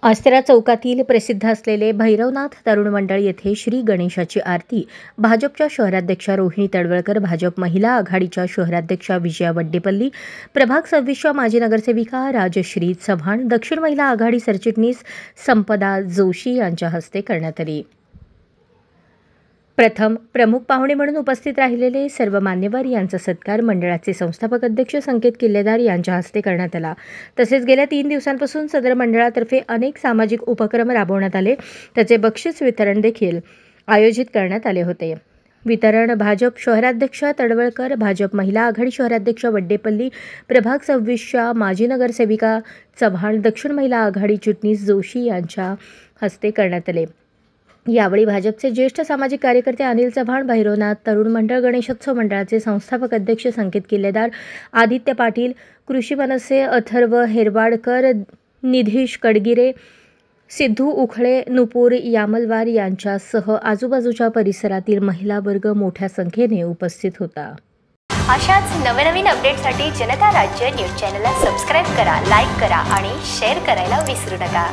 आसरा चौकातील प्रसिद्ध असलेले भैरवनाथ तरुण मंडळ येथे श्री गणेशाची आरती भाजपच्या शहराध्यक्षा रोहिणी तडवळकर, भाजप महिला आघाडीच्या शहराध्यक्षा विजया वड्डेपल्ली, प्रभाग 26च्या माजी नगरसेविका राजश्री चव्हाण, दक्षिण महिला आघाडी सरचिटणीस संपदा जोशी यांच्या हस्ते करण्यात आली। प्रथम प्रमुख पाहुणे म्हणून उपस्थित राहिलेले सर्व मान्यवर यांचा सत्कार मंडळाचे संस्थापक अध्यक्ष संकेत किल्लेदार यांच्या हस्ते करण्यात आला। तसेच गेल्या 3 दिवसांपासून सदर मंडळातर्फे अनेक सामाजिक उपक्रम राबवण्यात आले, त्याचे बक्षीस वितरण देखील आयोजित करण्यात आले होते। वितरण भाजप शहराध्यक्ष तडवळकर, भाजप महिला आघाडी शहराध्यक्ष वड्डेपल्ली, प्रभाग 26च्या माजी नगरसेविका चव्हाण, दक्षिण महिला आघाडी चिटणीस जोशी यांच्या हस्ते करण्यात आले। यावेळी भाजपचे ज्येष्ठ सामाजिक कार्यकर्ते अनिल चव्हाण, भैरवनाथ तरुण मंडळ गणेशोत्सव मंडळाचे संस्थापक अध्यक्ष संकेत किल्लेदार, आदित्य पाटील, कृषी मनसे अथर्व हेरवाडकर, निधीश कडगिरे, सिद्धू उखळे, नुपूर यामलवार यांच्यासह आजूबाजूच्या परिसरातील महिला वर्ग मोठ्या संख्येने उपस्थित होता। अशाच नवनवीन अपडेटसाठी जनता राज्य न्यूज चॅनलला सबस्क्राईब करा, लाईक करा आणि शेअर करायला विसरू नका।